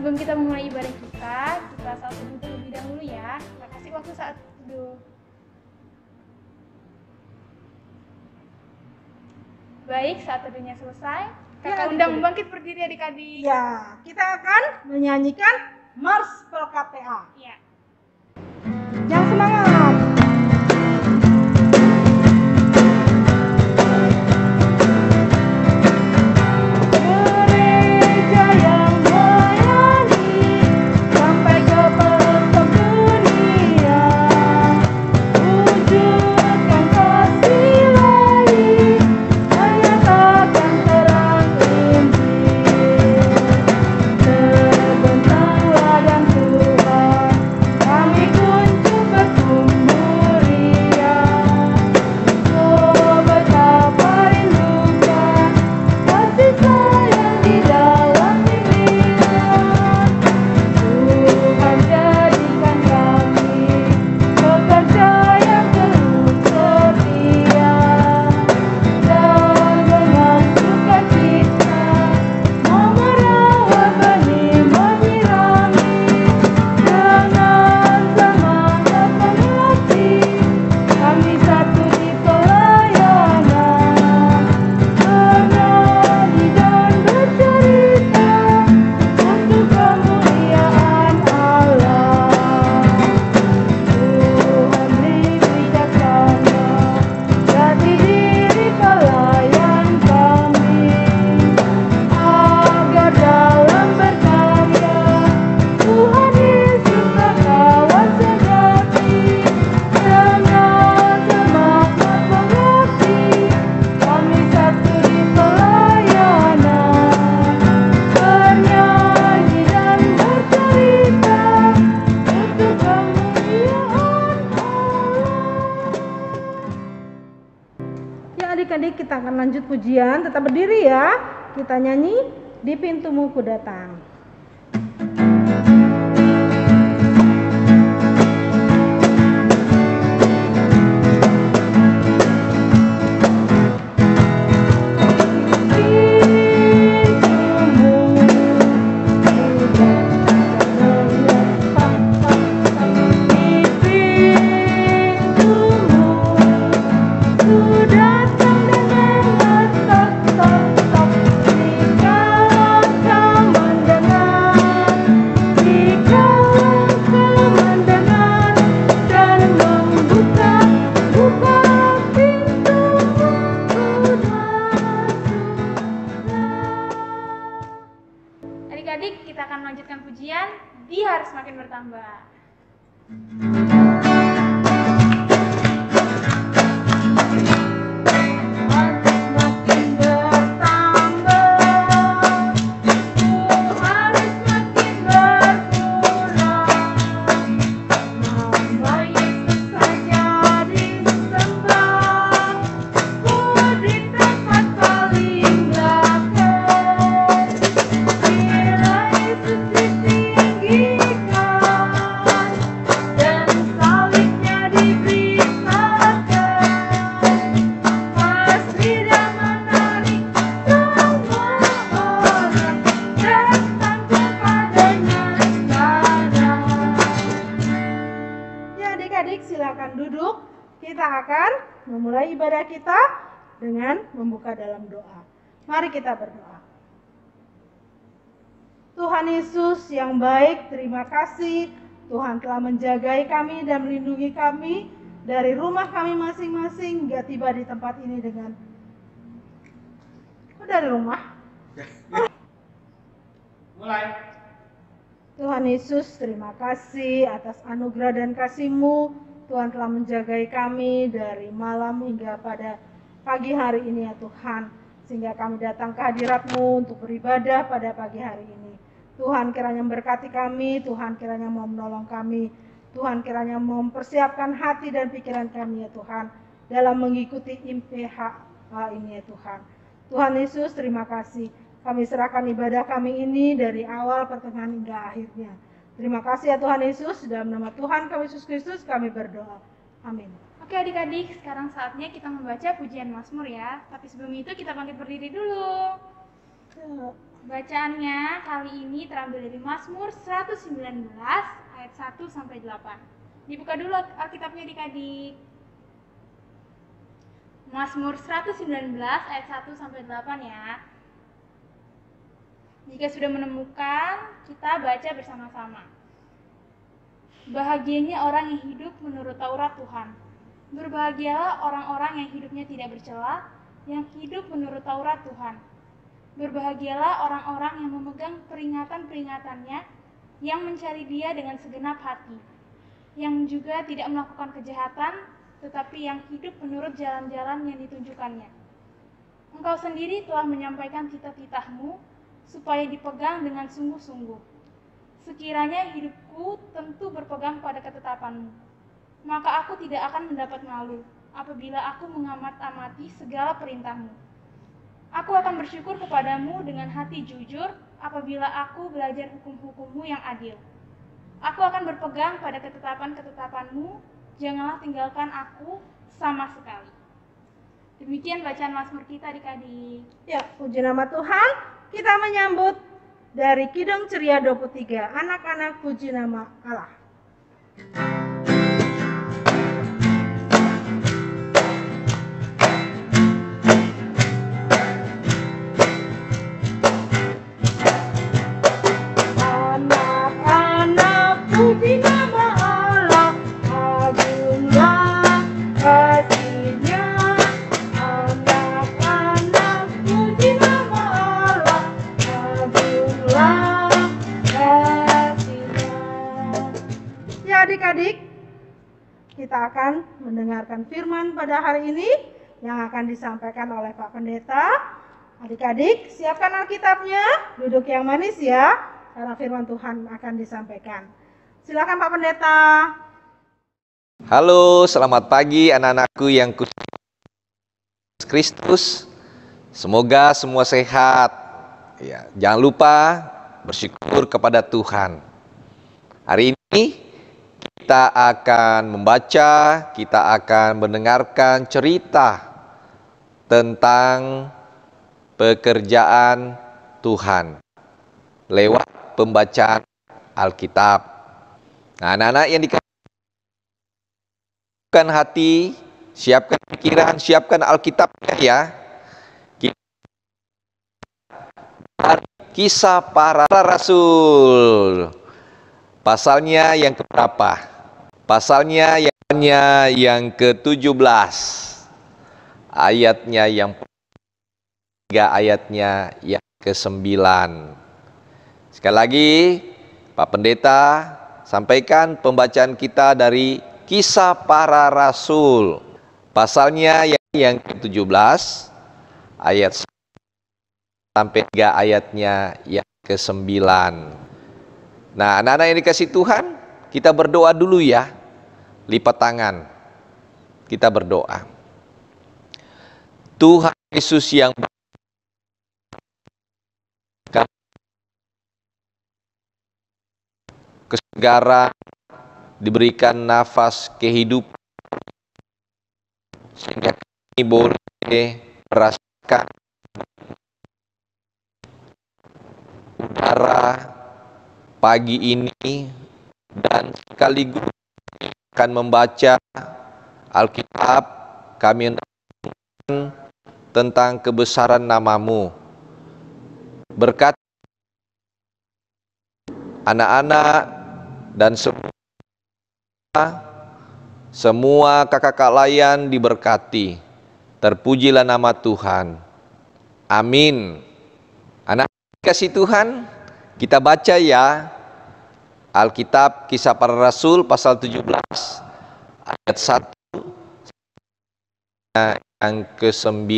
sebelum kita memulai ibadah kita saat teduh terlebih dahulu ya. Kita kasih waktu saat teduh. Baik, saat teduhnya selesai, kakak undang membangkit berdiri adik-adik. Ya, kita akan menyanyikan Mars PLKTA. Ya. Yang semangat. Adik-adik, kita akan lanjut pujian. Tetap berdiri ya. Kita nyanyi Di Pintumu Ku Datang. Adik-adik, kita akan melanjutkan pujian. Dia harus semakin bertambah. Silakan duduk. Kita akan memulai ibadah kita dengan membuka dalam doa. Mari kita berdoa. Tuhan Yesus yang baik, terima kasih Tuhan telah menjagai kami dan melindungi kami dari rumah kami masing-masing hingga tiba di tempat ini dengan dari rumah. Mulai. Tuhan Yesus, terima kasih atas anugerah dan kasih-Mu. Tuhan telah menjagai kami dari malam hingga pada pagi hari ini ya Tuhan. Sehingga kami datang ke hadirat-Mu untuk beribadah pada pagi hari ini. Tuhan kiranya memberkati kami, Tuhan kiranya mau menolong kami. Tuhan kiranya mempersiapkan hati dan pikiran kami ya Tuhan. Dalam mengikuti IMPH ini ya Tuhan. Tuhan Yesus, terima kasih. Kami serahkan ibadah kami ini dari awal pertengahan hingga akhirnya. Terima kasih ya Tuhan Yesus, dalam nama Tuhan kami Yesus Kristus kami berdoa. Amin. Oke adik-adik, sekarang saatnya kita membaca pujian Mazmur ya. Tapi sebelum itu kita bangkit berdiri dulu. Bacaannya kali ini terambil dari Mazmur 119 ayat 1 sampai 8. Dibuka dulu Alkitabnya adik-adik. Mazmur 119 ayat 1 sampai 8 ya. Jika sudah menemukan, kita baca bersama-sama. Bahagianya orang yang hidup menurut Taurat Tuhan. Berbahagialah orang-orang yang hidupnya tidak bercela, yang hidup menurut Taurat Tuhan. Berbahagialah orang-orang yang memegang peringatan-peringatannya, yang mencari Dia dengan segenap hati, yang juga tidak melakukan kejahatan, tetapi yang hidup menurut jalan-jalan yang ditunjukkannya. Engkau sendiri telah menyampaikan titah-titahmu, supaya dipegang dengan sungguh-sungguh. Sekiranya hidupku tentu berpegang pada ketetapanmu, maka aku tidak akan mendapat malu apabila aku mengamat-amati segala perintahmu. Aku akan bersyukur kepadamu dengan hati jujur apabila aku belajar hukum-hukummu yang adil. Aku akan berpegang pada ketetapan-ketetapanmu, janganlah tinggalkan aku sama sekali. Demikian bacaan Mazmur kita adik-adik. Ya, puji nama Tuhan. Kita menyambut dari Kidung Ceria 23, anak-anak puji nama Allah. Anak-anak puji nama Allah, agunglah kasih-Nya. Anak-anak puji nama Allah, agunglah kasih-Nya. Ya adik-adik, kita akan mendengarkan firman pada hari ini yang akan disampaikan oleh Pak Pendeta. Adik-adik, siapkan Alkitabnya, duduk yang manis ya, karena firman Tuhan akan disampaikan. Silakan Pak Pendeta. Halo, selamat pagi anak-anakku yang Kristus. Semoga semua sehat. Ya, jangan lupa bersyukur kepada Tuhan. Hari ini kita akan membaca, kita akan mendengarkan cerita tentang pekerjaan Tuhan lewat pembacaan Alkitab. Nah, anak-anak yang siapkan hati, siapkan pikiran, siapkan Alkitabnya ya. Kisah para Rasul. Pasalnya yang keberapa? Pasalnya yang ke-17. Ayatnya yang 3, ayatnya yang ke-9. Sekali lagi, Pak Pendeta sampaikan pembacaan kita dari Kisah Para Rasul. Pasalnya yang ke-17, ayat 1 sampai 3, ayatnya yang ke-9. Nah, anak-anak yang dikasih Tuhan, kita berdoa dulu ya. Lipat tangan. Kita berdoa. Tuhan Yesus yang kesegaran, diberikan nafas kehidupan sehingga kami boleh merasakan udara pagi ini dan sekaligus akan membaca Alkitab. Kami mendengarkan tentang kebesaran nama-Mu. Berkat anak-anak dan semua kakak-kakak layan diberkati. Terpujilah nama Tuhan. Amin. Anak kasih Tuhan, kita baca ya Alkitab Kisah Para Rasul pasal 17 ayat 1 yang ke-9.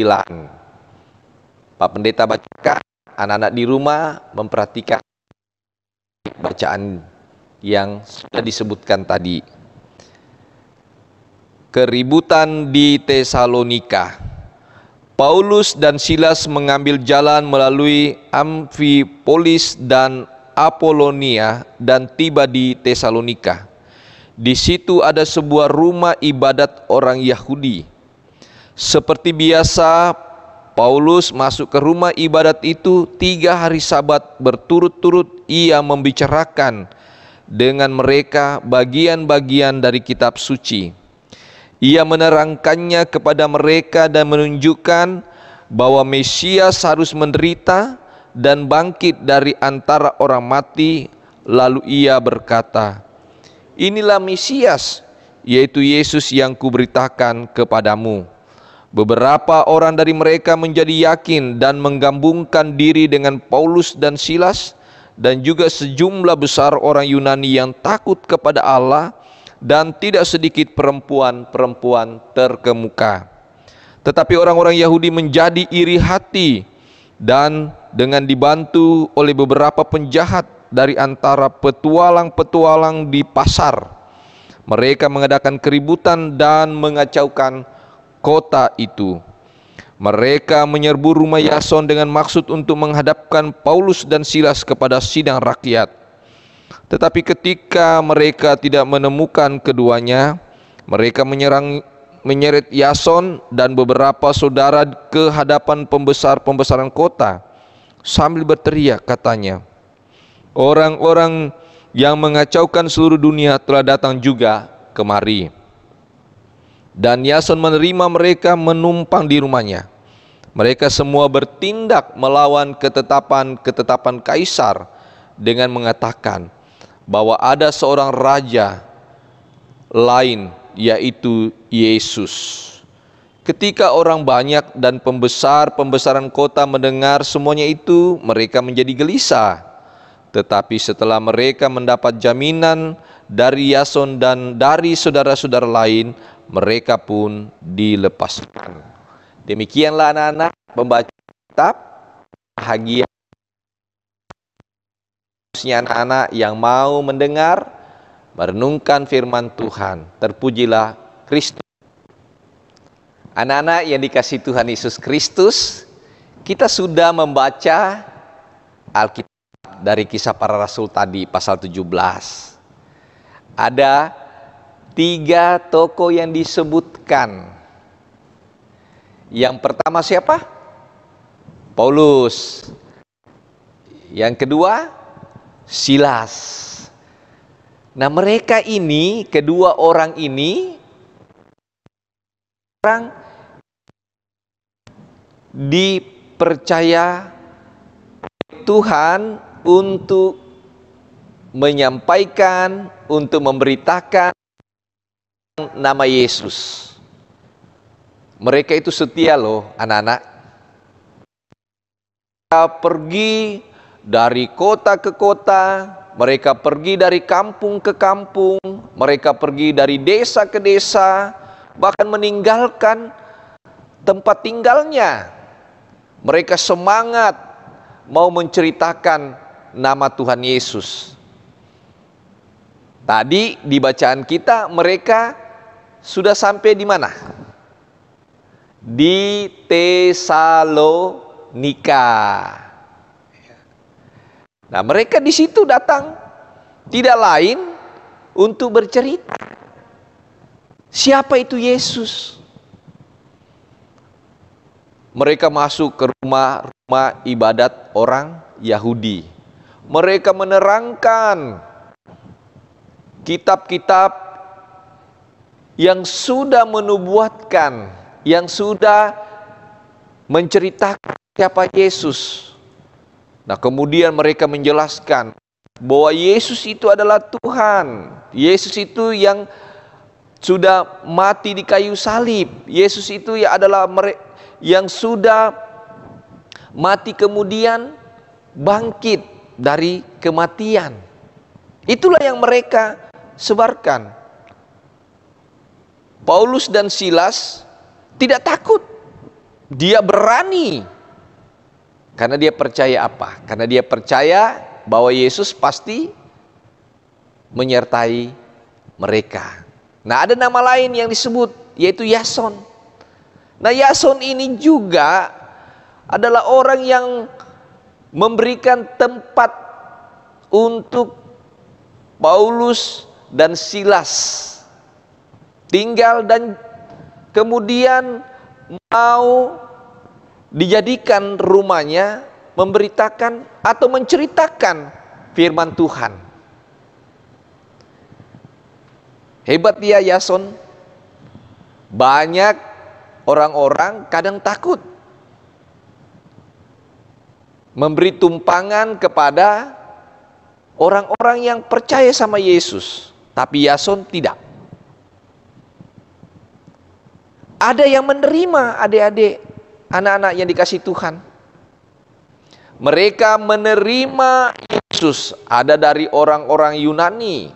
Pak Pendeta bacakan, anak-anak di rumah memperhatikan bacaan yang sudah disebutkan tadi. Keributan di Tesalonika. Paulus dan Silas mengambil jalan melalui Amfipolis dan Apolonia dan tiba di Tesalonika. Di situ ada sebuah rumah ibadat orang Yahudi. Seperti biasa, Paulus masuk ke rumah ibadat itu 3 hari Sabat berturut-turut. Ia membicarakan dengan mereka bagian-bagian dari kitab suci. Ia menerangkannya kepada mereka dan menunjukkan bahwa Mesias harus menderita dan bangkit dari antara orang mati. Lalu ia berkata, "Inilah Mesias, yaitu Yesus yang kuberitakan kepadamu." Beberapa orang dari mereka menjadi yakin dan menggabungkan diri dengan Paulus dan Silas, dan juga sejumlah besar orang Yunani yang takut kepada Allah, dan tidak sedikit perempuan-perempuan terkemuka. Tetapi orang-orang Yahudi menjadi iri hati, dan dengan dibantu oleh beberapa penjahat dari antara petualang-petualang di pasar, mereka mengadakan keributan dan mengacaukan kota itu. Mereka menyerbu rumah Yason dengan maksud untuk menghadapkan Paulus dan Silas kepada sidang rakyat. Tetapi ketika mereka tidak menemukan keduanya, mereka menyeret Yason dan beberapa saudara ke hadapan pembesar-pembesaran kota sambil berteriak, katanya, "Orang-orang yang mengacaukan seluruh dunia telah datang juga kemari." Dan Yason menerima mereka menumpang di rumahnya. Mereka semua bertindak melawan ketetapan Kaisar dengan mengatakan bahwa ada seorang raja lain, yaitu Yesus. Ketika orang banyak dan pembesaran kota mendengar semuanya itu, mereka menjadi gelisah. Tetapi setelah mereka mendapat jaminan dari Yason dan dari saudara-saudara lain, mereka pun dilepaskan. Demikianlah anak-anak pembaca kitab. Bahagia khususnya anak-anak yang mau mendengar, merenungkan firman Tuhan. Terpujilah Kristus. Anak-anak yang dikasihi Tuhan Yesus Kristus, kita sudah membaca Alkitab dari Kisah Para Rasul tadi, pasal 17. Ada 3 tokoh yang disebutkan. Yang pertama siapa? Paulus. Yang kedua, Silas. Nah, mereka ini, kedua orang ini, orang dipercaya Tuhan untuk menyampaikan, untuk memberitakan nama Yesus. Mereka itu setia loh, anak-anak. Mereka pergi dari kota ke kota, mereka pergi dari kampung ke kampung, mereka pergi dari desa ke desa, bahkan meninggalkan tempat tinggalnya. Mereka semangat mau menceritakan nama Tuhan Yesus. Tadi di bacaan kita, mereka sudah sampai di mana? Di Tesalonika. Nah, mereka di situ datang tidak lain untuk bercerita siapa itu Yesus. Mereka masuk ke rumah ibadat orang Yahudi. Mereka menerangkan kitab-kitab yang sudah menubuatkan, yang sudah menceritakan siapa Yesus. Nah, kemudian mereka menjelaskan bahwa Yesus itu adalah Tuhan. Yesus itu yang sudah mati di kayu salib. Yesus itu ya adalah yang sudah mati kemudian bangkit dari kematian. Itulah yang mereka sebarkan. Paulus dan Silas tidak takut. Dia berani. Karena dia percaya apa? Karena dia percaya bahwa Yesus pasti menyertai mereka. Nah, ada nama lain yang disebut, yaitu Yason. Nah, Yason ini juga adalah orang yang memberikan tempat untuk Paulus dan Silas tinggal, dan kemudian mau dijadikan rumahnya memberitakan atau menceritakan firman Tuhan. Hebat dia Yason. Banyak orang-orang kadang takut memberi tumpangan kepada orang-orang yang percaya sama Yesus, tapi Yason tidak. Ada yang menerima adik-adik, anak-anak yang dikasih Tuhan. Mereka menerima Yesus. Ada dari orang-orang Yunani,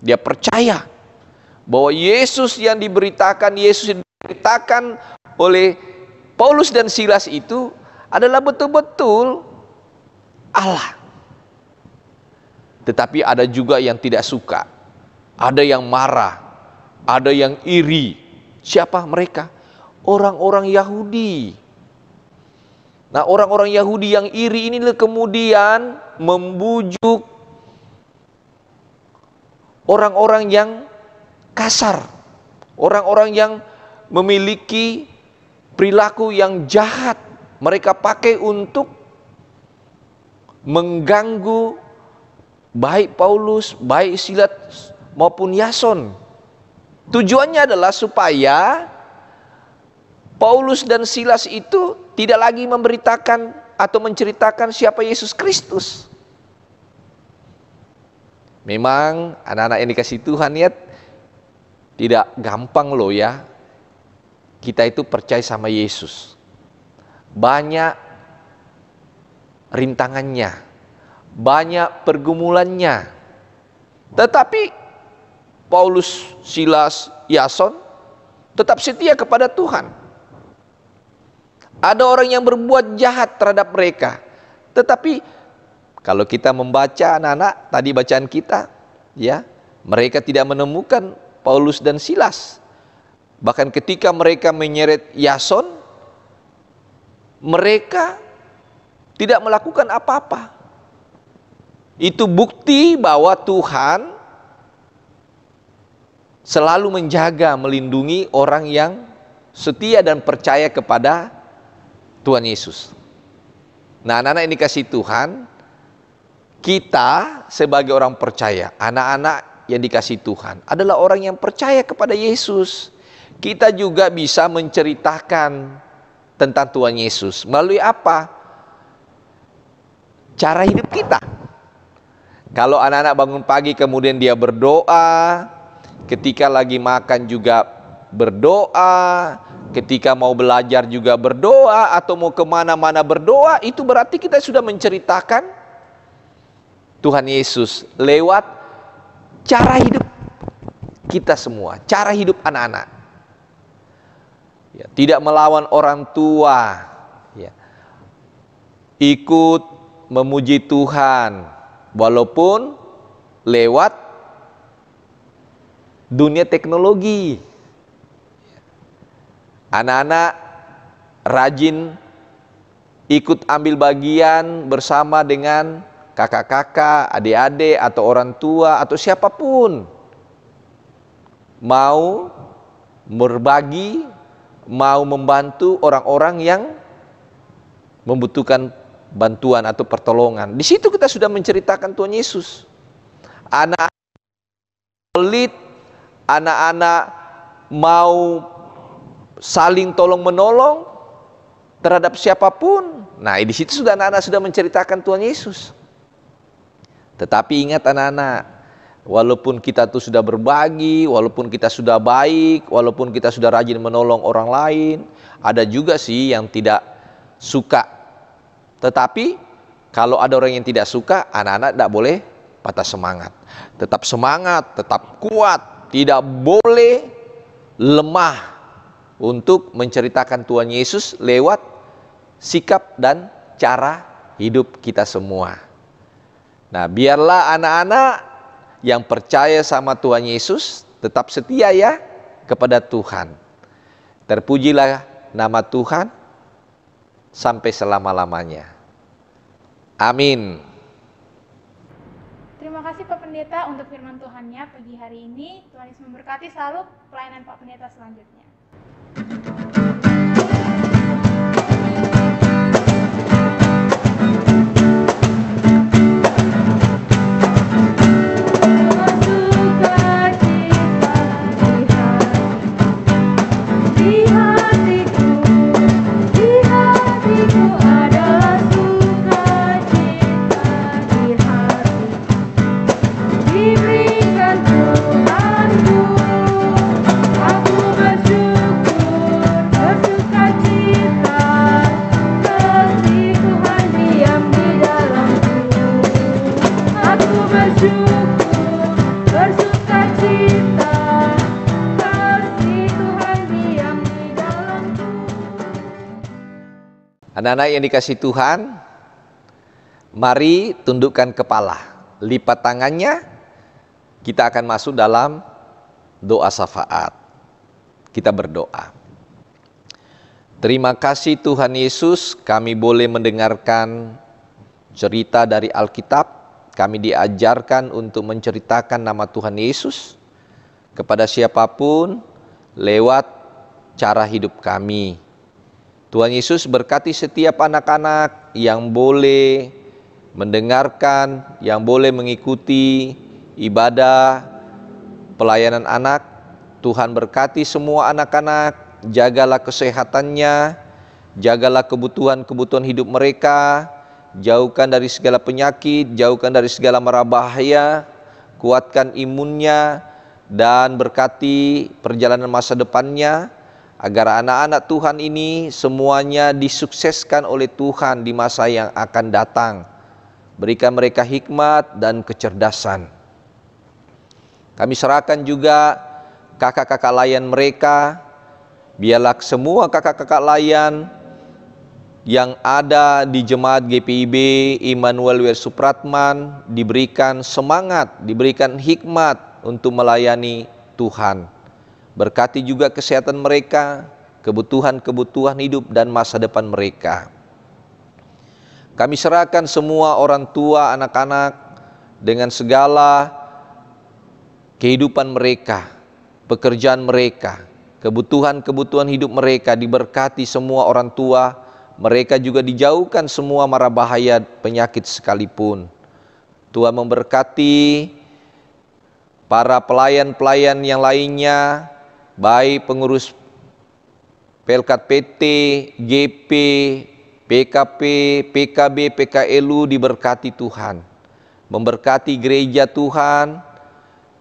dia percaya bahwa Yesus yang diberitakan, Yesus yang diberitakan oleh Paulus dan Silas itu adalah betul-betul Allah. Tetapi ada juga yang tidak suka, ada yang marah, ada yang iri. Siapa mereka? Orang-orang Yahudi. Nah, orang-orang Yahudi yang iri ini kemudian membujuk orang-orang yang kasar, orang-orang yang memiliki perilaku yang jahat. Mereka pakai untuk mengganggu baik Paulus, baik Silas maupun Yason. Tujuannya adalah supaya Paulus dan Silas itu tidak lagi memberitakan atau menceritakan siapa Yesus Kristus. Memang anak-anak yang dikasih Tuhan ya, tidak gampang loh ya kita itu percaya sama Yesus. Banyak rintangannya, banyak pergumulannya. Tetapi Paulus, Silas, Yason tetap setia kepada Tuhan. Ada orang yang berbuat jahat terhadap mereka, tetapi kalau kita membaca anak-anak tadi bacaan kita, ya, mereka tidak menemukan Paulus dan Silas. Bahkan ketika mereka menyeret Yason, mereka tidak melakukan apa-apa. Itu bukti bahwa Tuhan selalu menjaga, melindungi orang yang setia dan percaya kepada Tuhan Yesus. Nah, anak-anak ini kasih Tuhan, kita sebagai orang percaya, anak-anak yang dikasih Tuhan adalah orang yang percaya kepada Yesus. Kita juga bisa menceritakan tentang Tuhan Yesus melalui apa? Cara hidup kita. Kalau anak-anak bangun pagi kemudian dia berdoa, ketika lagi makan juga berdoa, ketika mau belajar juga berdoa, atau mau kemana-mana berdoa, itu berarti kita sudah menceritakan Tuhan Yesus lewat cara hidup kita semua, cara hidup anak-anak. Ya, tidak melawan orang tua, ya. Ikut memuji Tuhan, walaupun lewat dunia teknologi. Anak-anak rajin ikut ambil bagian bersama dengan kakak-kakak, adik-adik, atau orang tua, atau siapapun. Mau berbagi, mau membantu orang-orang yang membutuhkan bantuan atau pertolongan. Di situ kita sudah menceritakan Tuhan Yesus. Anak-anak pelit, anak-anak mau saling tolong-menolong terhadap siapapun. Nah, di situ sudah anak-anak sudah menceritakan Tuhan Yesus. Tetapi ingat anak-anak, walaupun kita tuh sudah berbagi, walaupun kita sudah baik, walaupun kita sudah rajin menolong orang lain, ada juga sih yang tidak suka. Tetapi kalau ada orang yang tidak suka, anak-anak tidak boleh patah semangat. Tetap semangat, tetap kuat, tidak boleh lemah untuk menceritakan Tuhan Yesus lewat sikap dan cara hidup kita semua. Nah, biarlah anak-anak yang percaya sama Tuhan Yesus tetap setia ya kepada Tuhan. Terpujilah nama Tuhan sampai selama-lamanya. Amin. Terima kasih Pak Pendeta untuk firman Tuhannya pagi hari ini. Tuhan Yesus memberkati selalu pelayanan Pak Pendeta selanjutnya. bersyukur, bersukacita, kasih Tuhan diam di dalamku. Anak-anak yang dikasih Tuhan, mari tundukkan kepala, lipat tangannya, kita akan masuk dalam doa syafaat. Kita berdoa. Terima kasih Tuhan Yesus, kami boleh mendengarkan cerita dari Alkitab. Kami diajarkan untuk menceritakan nama Tuhan Yesus kepada siapapun lewat cara hidup kami. Tuhan Yesus berkati setiap anak-anak yang boleh mendengarkan, yang boleh mengikuti ibadah pelayanan anak. Tuhan berkati semua anak-anak, jagalah kesehatannya, jagalah kebutuhan-kebutuhan hidup mereka, jauhkan dari segala penyakit, jauhkan dari segala mara bahaya, kuatkan imunnya, dan berkati perjalanan masa depannya, agar anak-anak Tuhan ini semuanya disukseskan oleh Tuhan di masa yang akan datang. Berikan mereka hikmat dan kecerdasan. Kami serahkan juga kakak-kakak layan mereka. Biarlah semua kakak-kakak layan yang ada di Jemaat GPIB Immanuel WR Supratman diberikan semangat, diberikan hikmat untuk melayani Tuhan. Berkati juga kesehatan mereka, kebutuhan-kebutuhan hidup dan masa depan mereka. Kami serahkan semua orang tua anak-anak dengan segala kehidupan mereka, pekerjaan mereka, kebutuhan-kebutuhan hidup mereka, diberkati semua orang tua. Mereka juga dijauhkan semua mara bahaya penyakit sekalipun. Tuhan memberkati para pelayan-pelayan yang lainnya, baik pengurus Pelkat PT, GP, PKP, PKB, PKLU, diberkati Tuhan. Memberkati gereja Tuhan,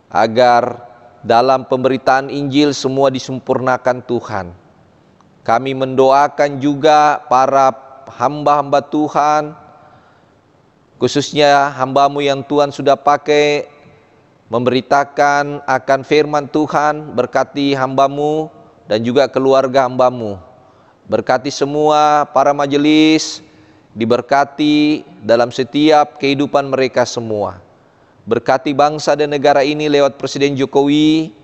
agar dalam pemberitaan Injil semua disempurnakan Tuhan. Kami mendoakan juga para hamba-hamba Tuhan, khususnya hamba-Mu yang Tuhan sudah pakai memberitakan akan firman Tuhan. Berkati hamba-Mu dan juga keluarga hamba-Mu. Berkati semua para majelis, diberkati dalam setiap kehidupan mereka semua. Berkati bangsa dan negara ini lewat Presiden Jokowi,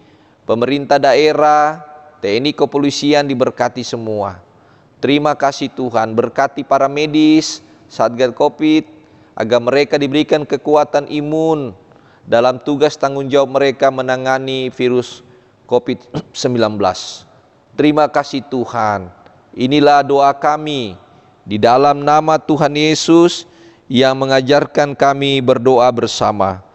pemerintah daerah, TNI Kepolisian, diberkati semua. Terima kasih Tuhan, berkati para medis, Satgas Covid, agar mereka diberikan kekuatan imun dalam tugas tanggung jawab mereka menangani virus COVID-19. Terima kasih Tuhan. Inilah doa kami di dalam nama Tuhan Yesus yang mengajarkan kami berdoa bersama.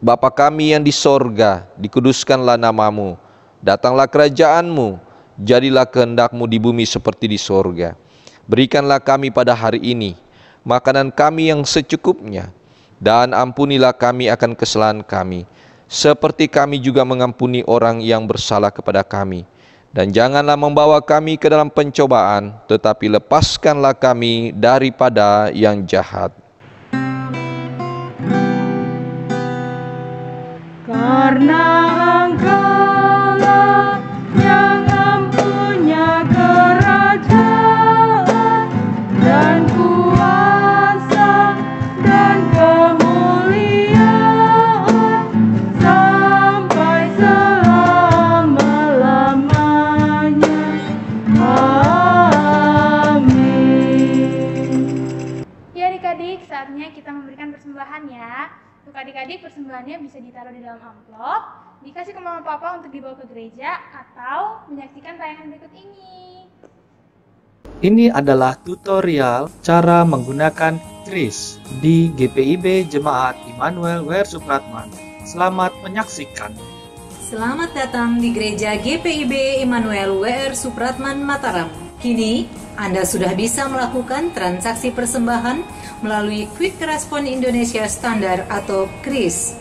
Bapa kami yang di sorga, dikuduskanlah nama-Mu. Datanglah kerajaan-Mu, jadilah kehendak-Mu di bumi seperti di sorga. Berikanlah kami pada hari ini makanan kami yang secukupnya, dan ampunilah kami akan kesalahan kami, seperti kami juga mengampuni orang yang bersalah kepada kami. Dan janganlah membawa kami ke dalam pencobaan, tetapi lepaskanlah kami daripada yang jahat. Karena Engkaulah yang mempunyai kerajaan dan kuasa dan kemuliaan sampai selama-lamanya. Amin. Ya adik-adik, saatnya kita memberikan persembahan ya. Untuk adik-adik, persembahannya bisa ditaruh di dalam amplop, dikasih ke mama papa untuk dibawa ke gereja, atau menyaksikan tayangan berikut ini. Ini adalah tutorial cara menggunakan kris di GPIB Jemaat Immanuel WR Supratman. Selamat menyaksikan. Selamat datang di Gereja GPIB Immanuel WR Supratman Mataram. Kini, Anda sudah bisa melakukan transaksi persembahan melalui Quick Response Indonesia Standar atau KRIS.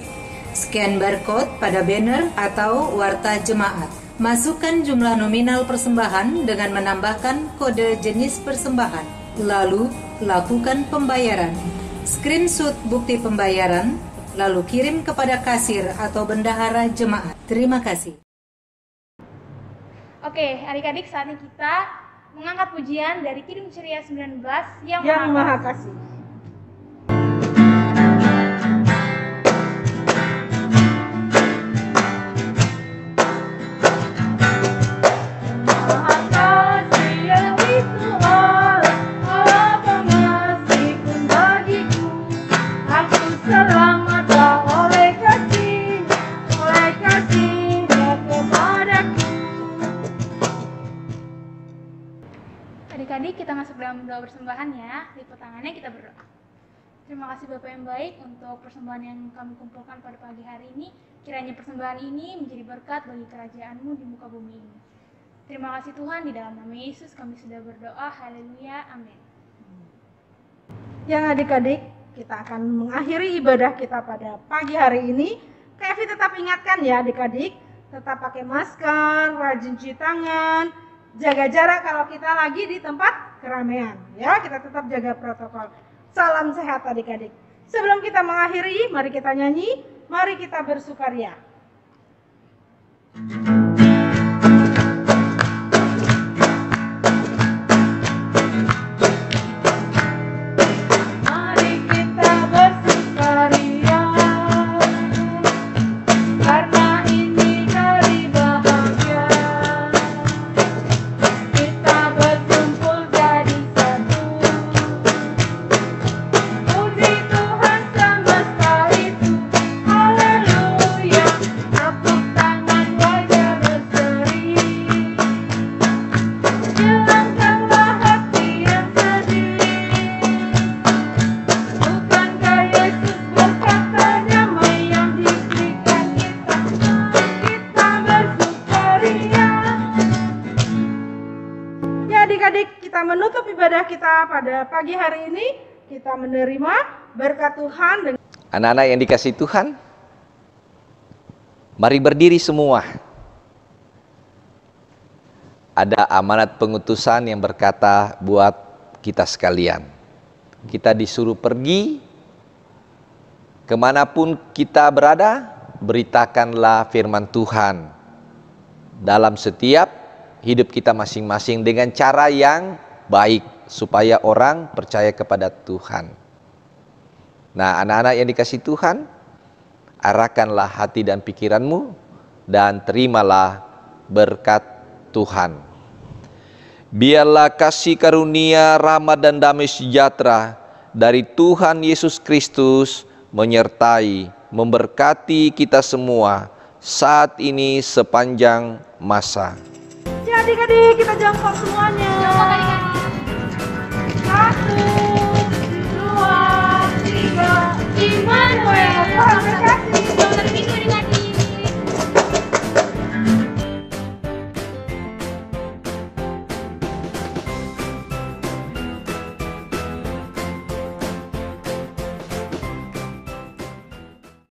Scan barcode pada banner atau warta jemaat. Masukkan jumlah nominal persembahan dengan menambahkan kode jenis persembahan. Lalu, lakukan pembayaran. Screenshot bukti pembayaran, lalu kirim kepada kasir atau bendahara jemaat. Terima kasih. Oke, adik-adik, saatnya kita mengangkat pujian dari Kidung Ceria 19 yang Maha Kasih. Adik-adik, kita masuk dalam doa persembahan ya. Lipat tangannya, kita berdoa. Terima kasih Bapak yang baik untuk persembahan yang kami kumpulkan pada pagi hari ini. Kiranya persembahan ini menjadi berkat bagi kerajaan-Mu di muka bumi ini. Terima kasih Tuhan, di dalam nama Yesus kami sudah berdoa. Haleluya, amin. Yang adik-adik, kita akan mengakhiri ibadah kita pada pagi hari ini. Kevi tetap ingatkan ya adik-adik, tetap pakai masker, rajin cuci tangan, jaga jarak kalau kita lagi di tempat keramaian. Ya, kita tetap jaga protokol. Salam sehat adik-adik. Sebelum kita mengakhiri, mari kita nyanyi, mari kita bersukaria. Menutup ibadah kita pada pagi hari ini, kita menerima berkat Tuhan. Anak-anak yang dikasihi Tuhan, mari berdiri semua. Ada amanat pengutusan yang berkata buat kita sekalian. Kita disuruh pergi kemanapun kita berada, beritakanlah firman Tuhan dalam setiap hidup kita masing-masing dengan cara yang baik, supaya orang percaya kepada Tuhan. Nah, anak-anak yang dikasihi Tuhan, arahkanlah hati dan pikiranmu dan terimalah berkat Tuhan. Biarlah kasih karunia, rahmat dan damai sejahtera dari Tuhan Yesus Kristus menyertai, memberkati kita semua saat ini sepanjang masa. Ya adik-adik, kita jongkok semuanya. Jongkok adik-adik. 1, 2, 3, Immanuel, Tuhan berkati.